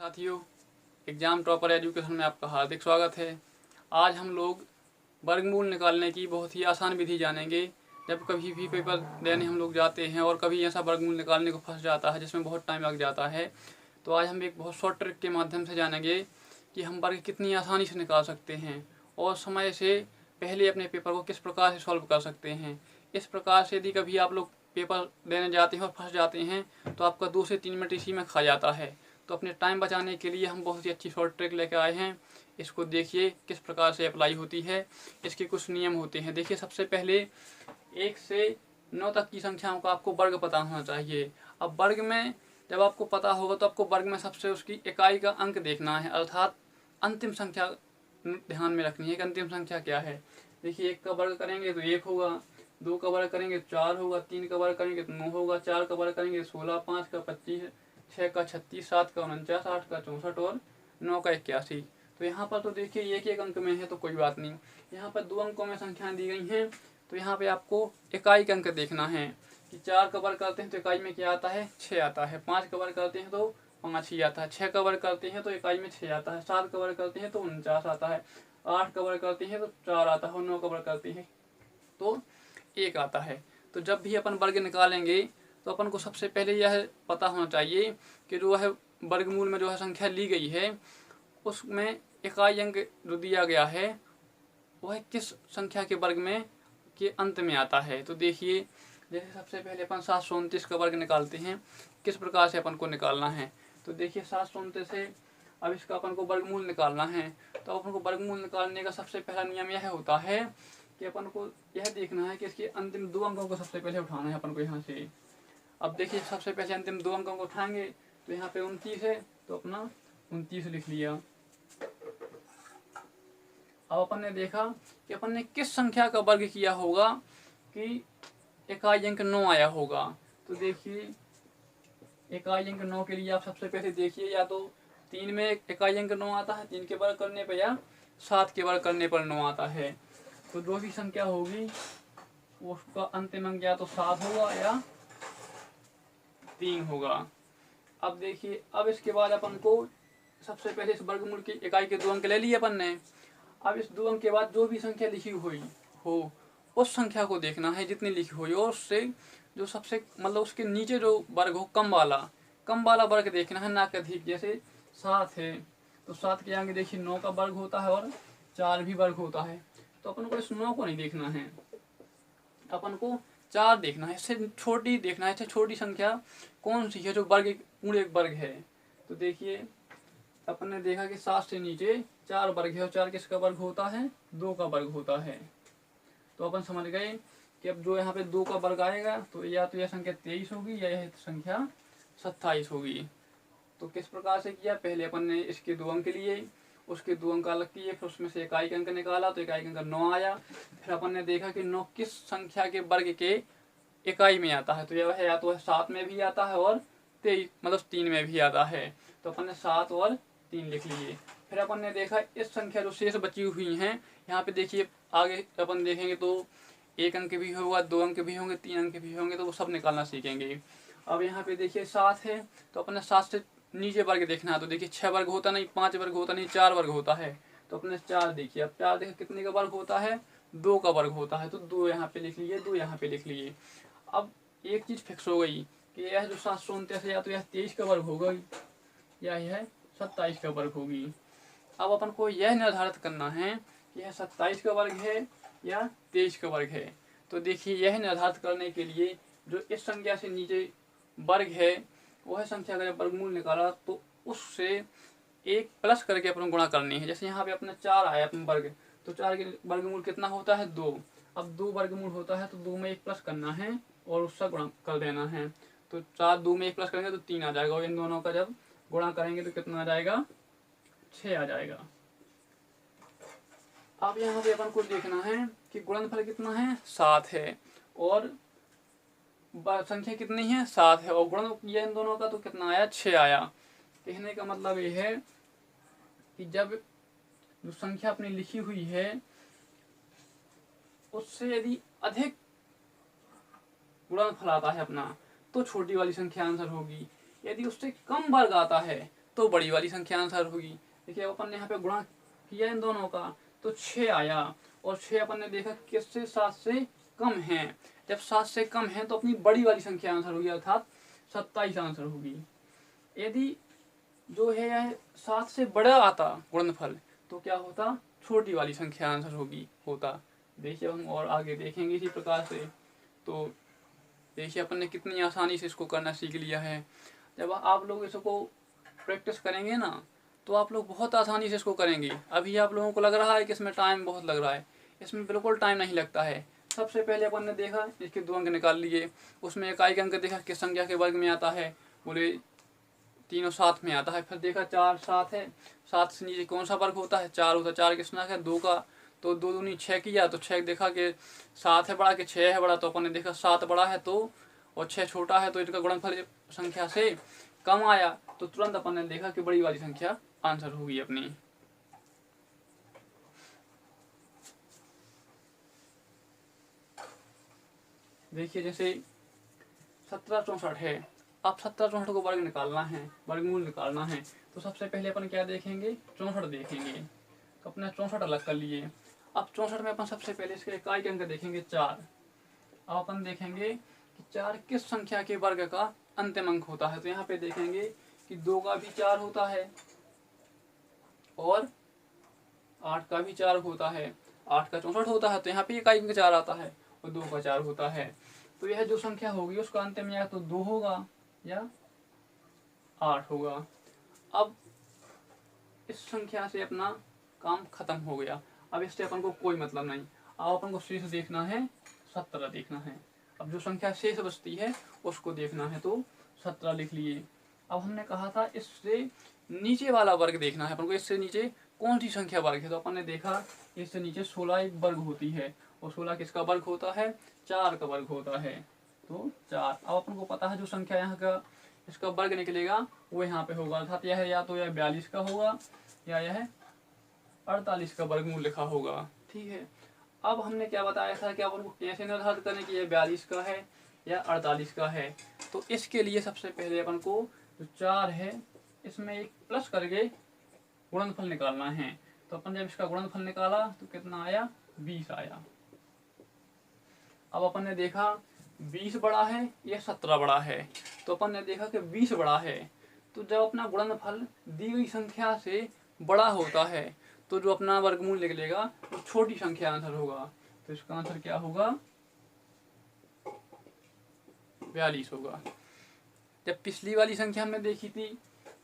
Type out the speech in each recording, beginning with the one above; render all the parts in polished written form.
साथियों, exam topper education में आपका हार्दिक स्वागत है। आज हम लोग वर्गमूल निकालने की बहुत ही आसान विधि जानेंगे। जब कभी भी पेपर देने हम लोग जाते हैं और कभी ऐसा वर्गमूल निकालने को फंस जाता है जिसमें बहुत टाइम लग जाता है, तो आज हम एक बहुत शॉर्ट ट्रिक के माध्यम से जानेंगे कि हम वर्ग कितनी आसानी से निकाल सकते हैं और समय से पहले अपने पेपर को किस प्रकार से सॉल्व कर सकते हैं। इस प्रकार से यदि कभी आप लोग पेपर देने जाते हैं और फंस जाते हैं तो आपका 2 से 3 मिनट इसी में खा जाता है। तो अपने टाइम बचाने के लिए हम बहुत ही अच्छी शॉर्ट ट्रिक लेकर आए हैं। इसको देखिए किस प्रकार से अप्लाई होती है। इसके कुछ नियम होते हैं। देखिए, सबसे पहले 1 से 9 तक की संख्याओं का आपको वर्ग पता होना चाहिए। अब वर्ग में जब आपको पता होगा तो आपको वर्ग में सबसे उसकी इकाई का अंक देखना है, अर्थात अंतिम संख्या ध्यान में रखनी है कि अंतिम संख्या क्या है। देखिए, 1 का वर्ग करेंगे तो 1 होगा, 2 का वर्ग करेंगे तो 4 होगा, 3 का वर्ग करेंगे तो 9 होगा, 4 का वर्ग करेंगे 16, 5 का 25, 6 का 36, 7 का 49, 8 का 64 और 9 का 81। तो यहाँ पर तो देखिए एक एक अंक में है तो कोई बात नहीं। यहाँ पर 2 अंकों में संख्याएं दी गई हैं तो यहाँ पे आपको इकाई का अंक देखना है कि 4 का वर्ग करते हैं तो इकाई में क्या आता है, 6 आता है। 5 का वर्ग करते हैं तो 5 ही आता है। 6 का वर्ग करते हैं तो इकाई में 6 आता है। 7 का वर्ग करते हैं तो 49 आता है। 8 का वर्ग करते हैं तो 4 आता है और 9 का वर्ग करते हैं तो 1 आता है। तो जब भी अपन वर्ग निकालेंगे तो अपन को सबसे पहले यह पता होना चाहिए कि जो है वर्गमूल में जो है संख्या ली गई है उसमें इकाई अंक जो दिया गया है वह किस संख्या के वर्ग में के अंत में आता है। तो देखिए, जैसे सबसे पहले अपन 729 का वर्ग निकालते हैं, किस प्रकार से अपन को निकालना है। तो देखिए 729 से अब इसका अपन को वर्गमूल निकालना है। तो अपन को वर्गमूल निकालने का सबसे पहला नियम यह होता है कि अपन को यह देखना है कि इसके अंतिम 2 अंकों को सबसे पहले उठाना है अपन को यहाँ से। अब देखिए, सबसे पहले अंतिम 2 अंकों को उठाएंगे तो यहाँ पे 29 है तो अपना 29 लिख लिया। अब अपन ने देखा कि अपन ने किस संख्या का वर्ग किया होगा कि इकाई अंक 9 आया होगा। तो देखिए, इकाई अंक 9 के लिए आप सबसे पहले देखिए, या तो 3 में इकाई अंक 9 आता है 3 के वर्ग करने पर, या 7 के वर्ग करने पर 9 आता है। तो जो भी संख्या होगी उसका अंतिम अंक या तो 7 होगा या 3 होगा। अब देखिए, अब इसके बाद अपन को सबसे पहले इस वर्गमूल की इकाई के 2 अंक ले लिए अपन ने। अब इस 2 अंक के बाद जो भी संख्या लिखी हुई हो उस संख्या को देखना है जितनी लिखी हुई और उससे जो सबसे मतलब उसके नीचे जो वर्ग हो कम वाला वर्ग देखना है, ना कि अधिक। जैसे 7 है तो 7 के आगे देखिए 9 का वर्ग होता है और 4 भी वर्ग होता है। तो अपन को इस 9 को नहीं देखना है, अपन को 4 देखना है। इससे छोटी देखना है, इससे छोटी संख्या कौन सी है जो वर्ग पूरे वर्ग है। तो देखिए, अपन ने देखा कि 7 से नीचे 4 वर्ग है और 4 किसका वर्ग होता है, 2 का वर्ग होता है। तो अपन समझ गए कि अब जो यहाँ पे 2 का वर्ग आएगा तो या तो यह संख्या 23 होगी या यह संख्या 27 होगी। तो किस प्रकार से किया, पहले अपन ने इसके 2 अंक लिए, उसके 2 अंक अलग किए, फिर उसमें से इकाई अंक निकाला तो इकाई अंक 9 आया। फिर अपन ने देखा कि 9 किस संख्या के वर्ग के इकाई में आता है। तो यह या तो 7 में भी आता है और 23 मतलब 3 में भी आता है। तो अपन ने 7 और 3 लिख लिए। फिर अपन ने देखा इस संख्या जो शेष बची हुई हैं, यहाँ पे देखिए आगे अपन देखेंगे तो 1 अंक भी होगा, 2 अंक भी होंगे, 3 अंक भी होंगे, तो वो सब निकालना सीखेंगे। अब यहाँ पे देखिए 7 है तो अपन ने 7 से नीचे वर्ग देखना है। तो देखिए 6 वर्ग होता नहीं, 5 वर्ग होता नहीं, 4 वर्ग होता है। तो अपने 4 देखिए, अब 4 देखिए कितने का वर्ग होता है, 2 का वर्ग होता है। तो 2 यहाँ पे लिख लिए, 2 यहाँ पे लिख लिए। अब एक चीज फिक्स हो गई कि यह जो 729 है या तो यह 23 का वर्ग होगा या यह 27 का वर्ग होगी। अब अपन को यह निर्धारित करना है कि यह 27 का वर्ग है या 23 का वर्ग है। तो देखिए, यह निर्धारित करने के लिए जो इस संख्या से नीचे वर्ग है वह संख्या अगर वर्गमूल निकाला तो उससे 1 प्लस करके अपन गुणा करनी है। जैसे यहाँ पे अपना 4 आया अपन वर्ग, तो 4 के वर्गमूल कितना होता है, 2। अब 2 वर्गमूल होता है तो 2 में 1 प्लस करना है और उससे गुणा कर देना है। तो 4 2 में 1 प्लस करेंगे तो 3 आ जाएगा और इन दोनों का जब गुणा करेंगे तो कितना आ जाएगा, 6 आ जाएगा। अब यहाँ पे अपन को देखना है कि गुणनफल कितना है, 7 है और संख्या कितनी है, 7 है और गुणन किया इन दोनों का तो कितना आया, 6 आया। कहने का मतलब ये है कि जब जो संख्या अपनी लिखी हुई है उससे यदि अधिक गुणनफल आता है अपना तो छोटी वाली संख्या आंसर होगी। यदि उससे कम वर्ग आता है तो बड़ी वाली संख्या आंसर होगी। देखिए अपन ने यहाँ पे गुणा किया इन दोनों का तो 6 आया, और 6 अपन ने देखा किससे 7 से कम है। जब 7 से कम है तो अपनी बड़ी वाली संख्या आंसर होगी, अर्थात 27 आंसर होगी। यदि जो है यह 7 से बड़ा आता गुणनफल तो क्या होता, छोटी वाली संख्या आंसर होता। देखिए हम और आगे देखेंगे इसी प्रकार से। तो देखिए अपन ने कितनी आसानी से इसको करना सीख लिया है। जब आप लोग इसको प्रैक्टिस करेंगे ना तो आप लोग बहुत आसानी से इसको करेंगे। अभी आप लोगों को लग रहा है कि इसमें टाइम बहुत लग रहा है, इसमें बिल्कुल टाइम नहीं लगता है। सबसे पहले अपन ने देखा इसके 2 अंक निकाल लिए, उसमें इकाई का अंक देखा किस संख्या के वर्ग में आता है, बोले 3 और 7 में आता है। फिर देखा 4 7 है, 7 से नीचे कौन सा वर्ग होता है, 4 होता है। 4 किसना है, 2 का, तो 2 दूनी 6 किया तो 6 देखा कि 7 है बड़ा कि 6 है बड़ा, तो अपन ने देखा 7 बड़ा है तो और 6 छोटा है, तो इसका गुणनफल संख्या से कम आया, तो तुरंत अपन ने देखा कि बड़ी वाली संख्या आंसर होगी अपनी। देखिए जैसे 17 64 है, अब 17 64 को वर्ग निकालना है, वर्गमूल निकालना है, तो सबसे पहले अपन क्या देखेंगे, 64 देखेंगे। तो अपने 64 अलग कर लिए। अब 64 में अपन सबसे पहले इसके इकाई के अंक देखेंगे 4। अब अपन देखेंगे कि 4 किस संख्या के वर्ग का अंतिम अंक होता है। तो यहाँ पे देखेंगे कि 2 का भी 4 होता है और 8 का भी 4 होता है। 8 का 64 होता है तो यहाँ पे इकाई अंक 4 आता है और 2 का 4 होता है। तो यह जो संख्या होगी उसका अंतिम या तो 2 होगा या 8 होगा। अब इस संख्या से अपना काम खत्म हो गया। अब इससे अपन को कोई मतलब नहीं। अब अपन को शेष देखना है, 17 देखना है। अब जो संख्या शेष बचती है उसको देखना है, तो 17 लिख लिए। अब हमने कहा था इससे नीचे वाला वर्ग देखना है अपन को, इससे नीचे कौन सी संख्या वर्ग है। तो अपन ने देखा इससे नीचे 16 एक वर्ग होती है, और 16 किसका वर्ग होता है, 4 का वर्ग होता है, तो 4। अब अपन को पता है जो संख्या यहाँ का इसका वर्ग निकलेगा वो यहाँ पे होगा, अर्थात यह या तो यह 42 का होगा या यह 48 का वर्गमूल लिखा होगा। ठीक है। अब हमने क्या बताया था कि अपन को कैसे निर्धारित करने की यह 42 का है या 48 का है। तो इसके लिए सबसे पहले अपन को जो 4 है इसमें एक प्लस करके गुणनफल निकालना है। तो अपन जब इसका गुणनफल निकाला तो कितना आया, 20 आया। अब अपन ने देखा 20 बड़ा है या 17 बड़ा है, तो अपन ने देखा कि 20 बड़ा है। तो जब अपना गुणनफल दी गई संख्या से बड़ा होता है तो जो अपना वर्गमूल निकलेगा वो छोटी संख्या आंसर होगा। तो इसका आंसर क्या होगा, 42 होगा। जब पिछली वाली संख्या हमने देखी थी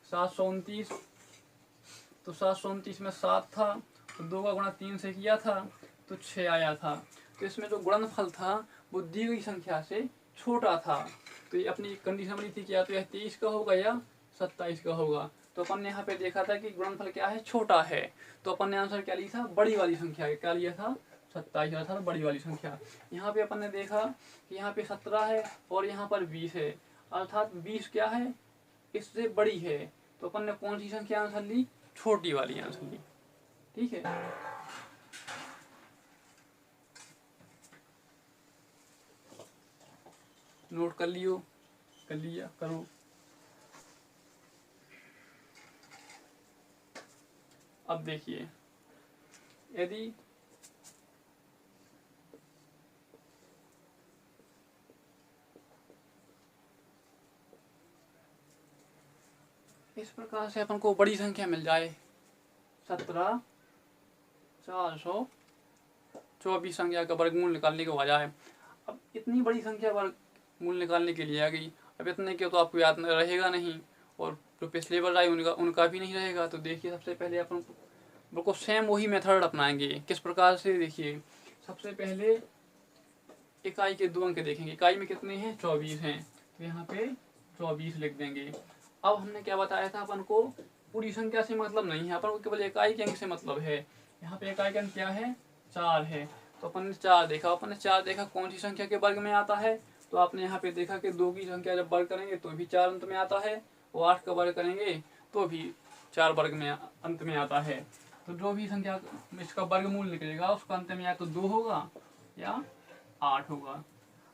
729, तो 729 में 7 था, तो 2 का गुणा 3 से किया था तो 6 आया था। तो इसमें जो गुणनफल था वो दी गई संख्या से छोटा था। तो ये अपनी कंडीशन बनी थी कि या तो यह 23 का होगा या 27 का होगा। तो अपन ने यहाँ पे देखा था कि गुणनफल क्या है, छोटा है। तो अपन ने आंसर क्या लिया था, बड़ी वाली संख्या क्या लिया था, 27 अर्थात बड़ी वाली संख्या। यहाँ पे अपन ने देखा कि यहाँ पे 17 है और यहाँ पर 20 है, अर्थात 20 क्या है, इससे बड़ी है। तो अपन ने कौन सी संख्या आंसर ली, छोटी वाली आंसर ली। ठीक है। नोट कर लियो, कर लिया, करो। अब देखिए यदि इस प्रकार से अपन को बड़ी संख्या मिल जाए 17,424 संख्या का वर्गमूल निकालने को आ जाए। अब इतनी बड़ी संख्या वर्गमूल निकालने के लिए आ गई। अब इतने के तो आपको याद रहेगा नहीं, और जो पिछले बार आए उनका भी नहीं रहेगा। तो देखिए सबसे पहले अपन बिल्कुल सेम वही मेथड अपनाएंगे। किस प्रकार से, देखिए सबसे पहले इकाई के 2 अंक देखेंगे। इकाई में कितने हैं, 24 हैं, तो यहाँ पे 24 लिख देंगे। अब हमने क्या बताया था, अपन को पूरी संख्या से मतलब नहीं है, अपन को केवल इकाई के अंक से मतलब है। यहाँ पे इकाई का अंक क्या है, 4 है। तो अपन ने 4 देखा, अपन ने 4 देखा कौन सी संख्या के वर्ग में आता है। तो आपने यहाँ पे देखा कि 2 की संख्या जब वर्ग करेंगे तो भी 4 अंत में आता है, और 8 का वर्ग करेंगे तो भी 4 वर्ग में अंत में आता है। तो जो भी संख्या इसका वर्गमूल निकलेगा उसका अंत में या तो 2 होगा या 8 होगा।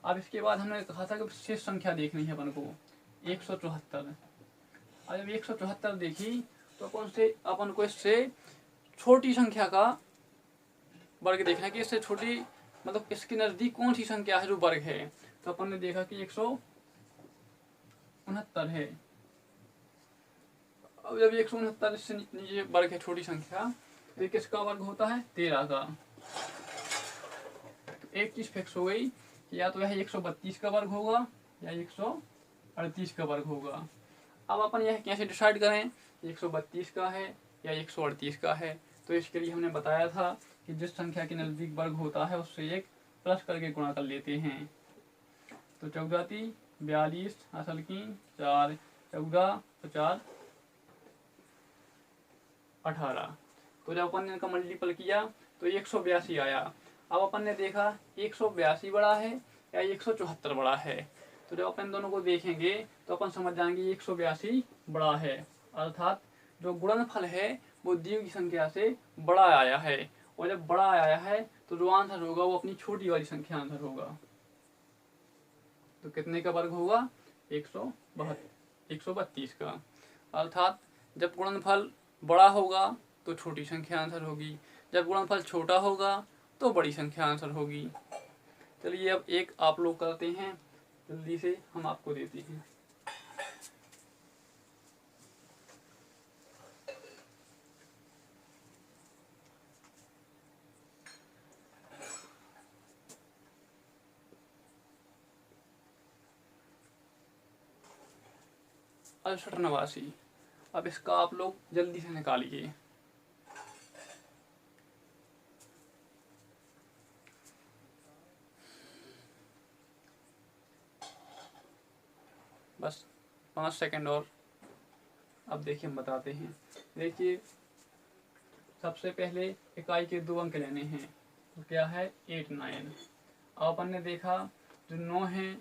अब इसके बाद हमने कहा था कि शेष संख्या देखनी है अपन को, 174। अब जब 174 देखी तो अपन को इससे छोटी संख्या का वर्ग देखना है कि इससे छोटी मतलब इसके नज़दीक कौन सी संख्या है जो वर्ग है। तो अपन ने देखा कि 169 है। अब जब 169 इससे नीचे वर्ग है छोटी संख्या, तो ये किसका वर्ग होता है? 13 का। तो एक चीज फिक्स हो गई कि या तो यह 132 का वर्ग होगा या 138 का वर्ग होगा। अब अपन यह कैसे डिसाइड करें कि 132 का है या 138 का है? तो इसके लिए हमने बताया था कि जिस संख्या के नज़दीक वर्ग होता है उससे एक प्लस करके गुणा कर लेते हैं। तो 14 42 असल की 4 14 50 18। तो जब अपन ने इनका मल्टीपल किया तो 182 आया। अब अपन ने देखा 182 बड़ा है या 174 बड़ा है। तो जब अपन दोनों को देखेंगे तो अपन समझ जाएंगे 182 बड़ा है, अर्थात जो गुणनफल है वो दी हुई संख्या से बड़ा आया है। और जब बड़ा आया है तो जो आंसर होगा वो अपनी छोटी वाली संख्या आंसर होगा। तो कितने का वर्ग होगा? 132 का। अर्थात जब गुणनफल बड़ा होगा तो छोटी संख्या आंसर होगी, जब गुणनफल छोटा होगा तो बड़ी संख्या आंसर होगी। चलिए अब एक आप लोग करते हैं, जल्दी से हम आपको देते हैं। अड़सठ 89। अब इसका आप लोग जल्दी से निकालिए। बस 5 सेकंड और। अब देखिए हम बताते हैं। देखिए सबसे पहले इकाई के 2 अंक लेने हैं। तो क्या है? 8 9। अब अपन ने देखा जो 9 है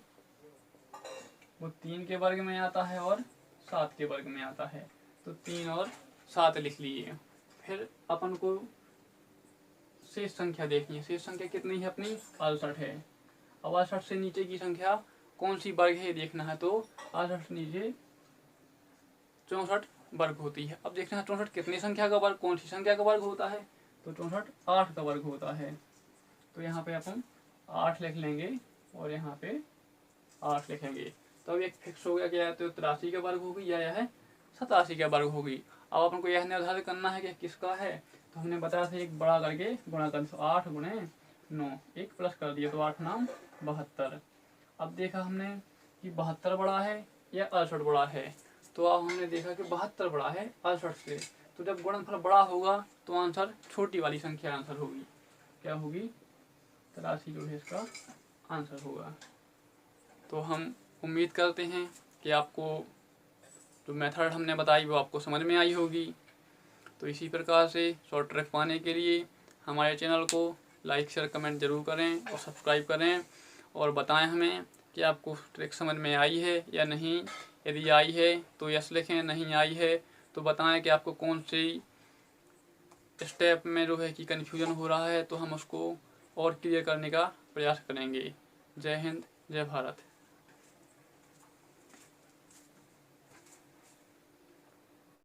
वो 3 के वर्ग में आता है और 7 के वर्ग में आता है। तो 3 और 7 लिख लिए। फिर अपन को शेष संख्या देखनी है। शेष संख्या कितनी है अपनी? 68 है। अब 68 से नीचे की संख्या कौन सी वर्ग है देखना है। तो 68 से नीचे 64 वर्ग होती है। अब देखना है 64 कितनी संख्या का वर्ग, कौन सी संख्या का वर्ग होता है। तो 64 8 का वर्ग होता है। तो यहाँ पे अपन 8 लिख लेंगे और यहाँ पे 8 लिखेंगे। तो अब एक फिक्स हो गया कि या तो 83 का वर्ग होगी या यह 87 का वर्ग होगी। अब अपन को यह निर्धारित करना है कि किसका है। तो हमने बताया था एक बड़ा करके गुणा कर। तो 8 गुणे 9 एक प्लस कर दिया तो 8 9 72। अब देखा हमने कि 72 बड़ा है या 68 बड़ा है। तो अब हमने देखा कि 72 बड़ा है 68 से। तो जब गुणनफल बड़ा होगा तो आंसर छोटी वाली संख्या आंसर होगी। क्या होगी? 83 जो है इसका आंसर होगा। तो हम उम्मीद करते हैं कि आपको जो मेथड हमने बताई वो आपको समझ में आई होगी। तो इसी प्रकार से शॉर्ट ट्रिक पाने के लिए हमारे चैनल को लाइक शेयर कमेंट जरूर करें और सब्सक्राइब करें और बताएं हमें कि आपको ट्रिक समझ में आई है या नहीं। यदि आई है तो यस लिखें, नहीं आई है तो बताएं कि आपको कौन सी स्टेप में जो है कि कन्फ्यूजन हो रहा है, तो हम उसको और क्लियर करने का प्रयास करेंगे। जय हिंद, जय भारत।